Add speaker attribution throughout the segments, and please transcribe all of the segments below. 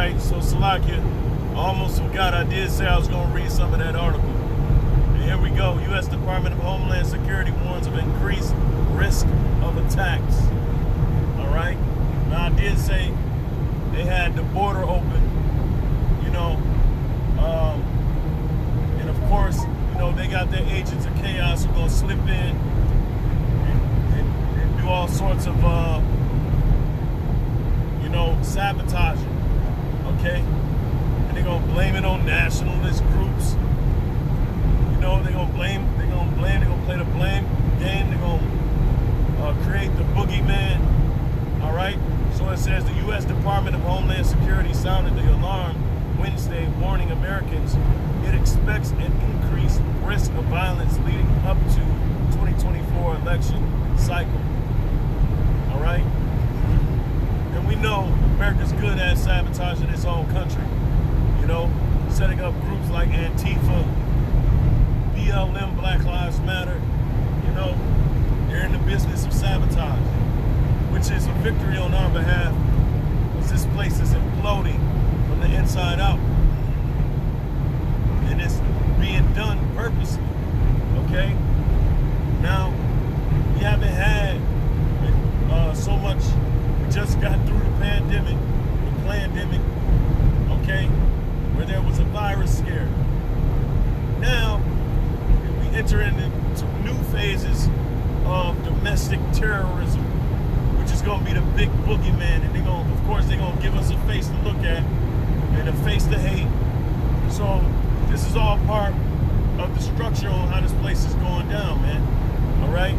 Speaker 1: right, so Salakia, I almost forgot. I did say I was going to read some of that article. And here we go. U.S. Department of Homeland Security warns of increased risk of attacks. All right. Now, I did say they had the border open, you know, and of course, you know, they got their agents of chaos who are going to slip in and do all sorts of, you know, sabotaging. Okay? And they're going to blame it on nationalist groups. You know, they're going to play the blame game. They're going to create the boogeyman. All right? So it says the U.S. Department of Homeland Security sounded the alarm Wednesday, warning Americans it expects an increased risk of violence leading up to 2024 election cycle. All right? And we know America's good at sabotaging its own country. You know, setting up groups like Antifa, BLM, Black Lives Matter. You know, they're in the business of sabotage, which is a victory on our behalf, because this place is imploding from the inside out. And it's being done purposely, okay? Now, we haven't had so much. We just got through the pandemic, okay, where there was a virus scare. Now, we enter into new phases of domestic terrorism, which is going to be the big boogeyman, and of course, they're going to give us a face to look at and a face to hate. So this is all part of the structure on how this place is going down, man. All right?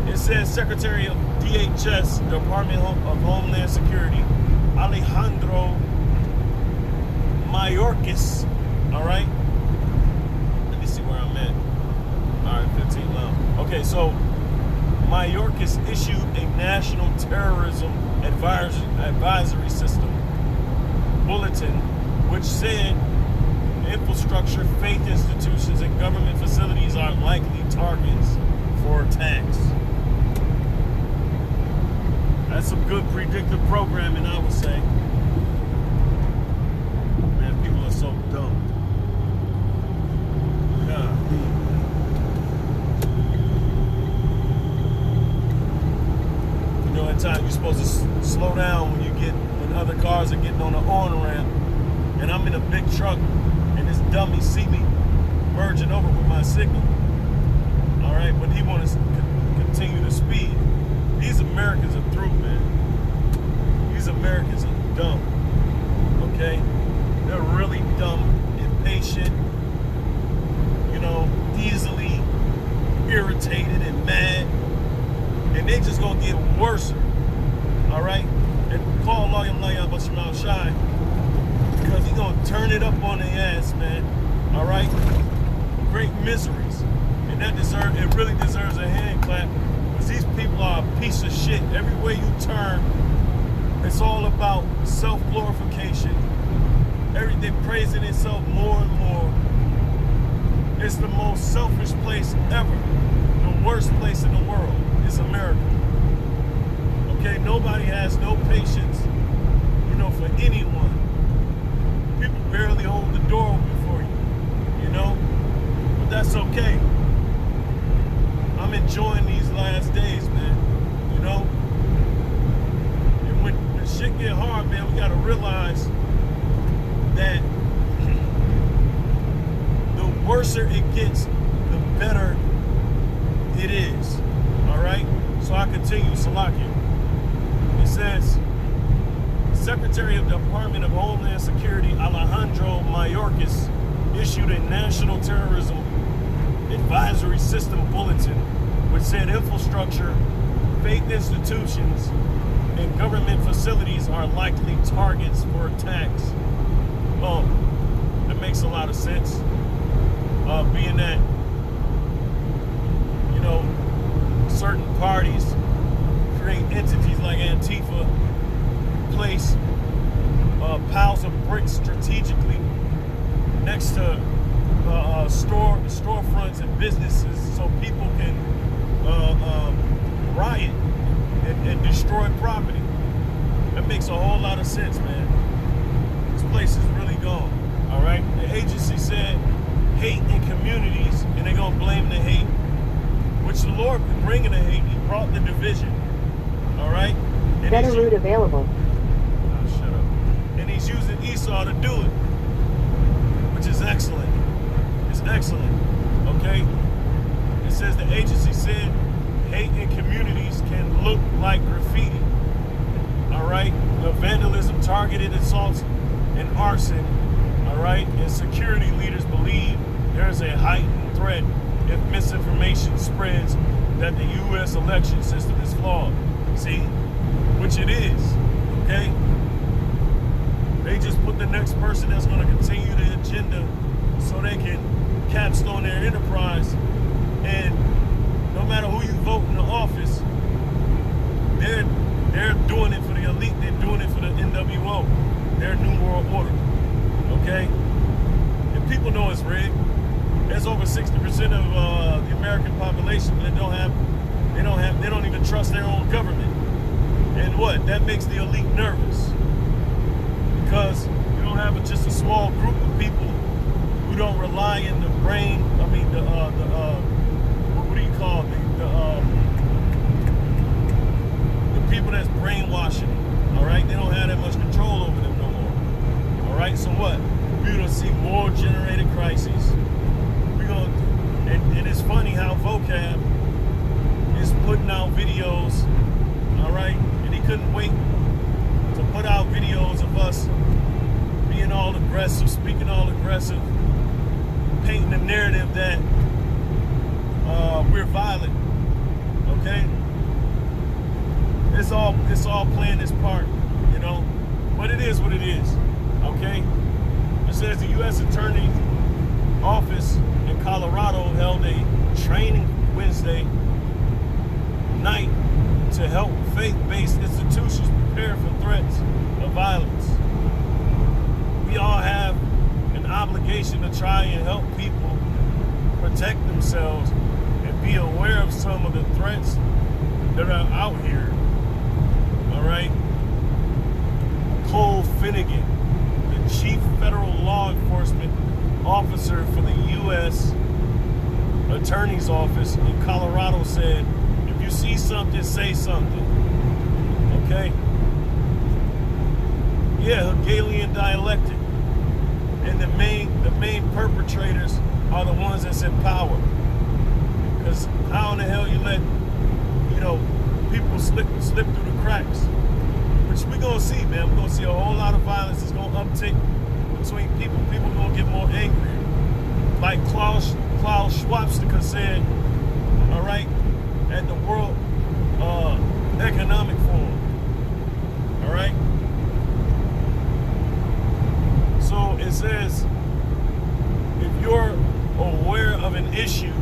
Speaker 1: It says Secretary of DHS, Department of Homeland Security, Alejandro Mayorkas. All right? Let me see where I'm at. All right, 15 now. Okay, so Mayorkas issued a national terrorism advisory system bulletin, which said infrastructure, faith institutions, and government facilities are likely targets for attacks. That's some good predictive programming, I would say. Man, people are so dumb. God. You know, at times you're supposed to slow down when other cars are getting on the on-ramp, and I'm in a big truck, and this dummy see me merging over with my signal. All right, but he wants to continue to speed. These Americans are through, man. These Americans are dumb. Okay, they're really dumb, impatient, you know, easily irritated and mad, and they just gonna get worse. All right, and call Layam but you're not shy, because he gonna turn it up on their ass, man. All right, great miseries, and it really deserves a hand clap, because these people are a piece of shit. Everywhere you turn, it's all about self-glorification. They're praising itself more and more. It's the most selfish place ever. The worst place in the world is America. Okay, nobody has no patience, you know, for anyone. People barely hold the door open for you, you know? But that's okay. I'm enjoying these last days, man, you know? And when shit get hard, man, we gotta realize that the worser it gets, the better it is. All right? So I continue, Salakia. It says, Secretary of the Department of Homeland Security, Alejandro Mayorkas, issued a national terrorism advisory system bulletin, which said infrastructure, faith institutions, and government facilities are likely targets for attacks. Oh, that makes a lot of sense. Being that, you know, certain parties create entities like Antifa, place piles of bricks strategically next to storefronts and businesses, so people can riot and destroy property. That makes a whole lot of sense, man. place is really gone. All right. The agency said hate in communities, and they're gonna blame the hate, which the Lord bringing the hate. He brought the division. All right. And
Speaker 2: Better route available.
Speaker 1: Oh, shut up. And he's using Esau to do it, which is excellent. It's excellent. Okay. It says the agency said hate in communities can look like graffiti. All right. The vandalism, targeted assaults, and arson. All right. And security leaders believe there's a heightened threat if misinformation spreads that the U.S. election system is flawed. See, which it is. Okay. They just put the next person that's going to continue the agenda so they can capstone their enterprise. And no matter who you vote in the office, they're doing it for the elite. They're doing it for the NWO. Their New World Order. Okay? And people know it's rigged. There's over 60% of the American population that they don't even trust their own government. And what? That makes the elite nervous. Because you don't have just a small group of people who don't rely in the brain, what do you call it? The people that's brainwashing them, all right? They don't have that much control over them no more, all right? So what? We're gonna see more generated crises. And it's funny how Vocab is putting out videos, all right? And he couldn't wait to put out videos of us being all aggressive, speaking all aggressive, painting the narrative that we're violent. Okay? It's all playing this part, you know. But it is what it is. Okay? It says the U.S. Attorney's Office in Colorado held a training Wednesday night to help faith-based institutions prepare for threats of violence. We all have an obligation to try and help people protect themselves and be aware of some of the threats that are out here. All right? Cole Finnegan, the chief federal law enforcement officer for the U.S. Attorney's Office in Colorado, said, if you see something, say something. Okay? Yeah, Hegelian dialectic. And the main perpetrators are the ones that's in power. Because how in the hell you let, people slip through the cracks? Which we're going to see, man. We're going to see a whole lot of violence that's going to uptick between people. People are going to get more angry. Like Klaus Schwab said, all right, at the World Economic Forum. All right? So it says, if you're aware of an issue,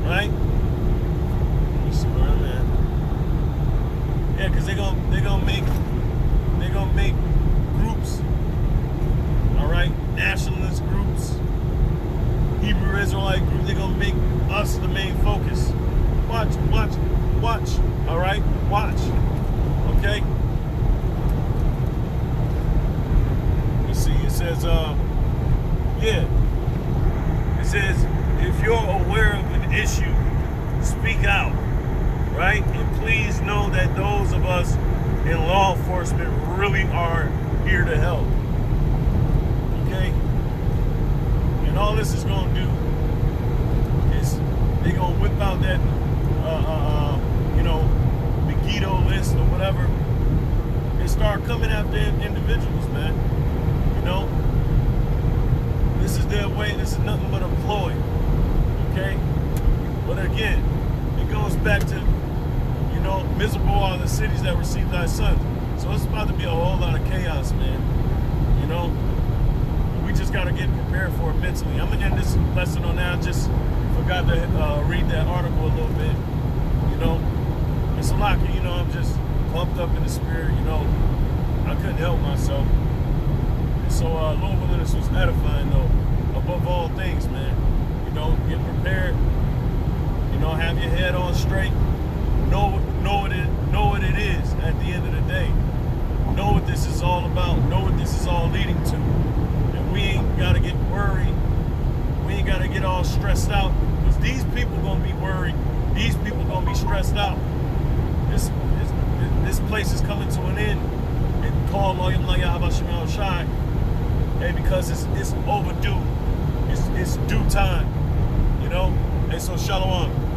Speaker 1: right? Let me see where I'm at. Yeah, because they're gonna make groups, all right, nationalist groups, Hebrew Israelite groups. They're gonna make us the main focus. Watch, all right, watch, okay. Let's see. It says, It says, if you're aware of an issue, speak out, right? And please know that those of us in law enforcement really are here to help. Okay? And all this is going to do is they're going to whip out that, Megiddo list or whatever and start coming after individuals, man. This is their way. This is nothing but a ploy. Okay? But again, it goes back to, miserable are the cities that receive thy sons. So it's about to be a whole lot of chaos, man. We just got to get prepared for it mentally. I'm going to end this lesson on that. I just forgot to read that article a little bit. It's a lot. I'm just pumped up in the spirit. I couldn't help myself. And so Lord willing, this was edifying, though. Above all things, man. Get prepared. Have your head on straight. Know what it is at the end of the day. Know what this is all about. Know what this is all all leading to. And we ain't got to get worried. We ain't got to get all stressed out, because these people going to be worried. These people going to be stressed out. This place is coming to an end. And call Shai. And because it's overdue. It's due time. You know? And so Shalom.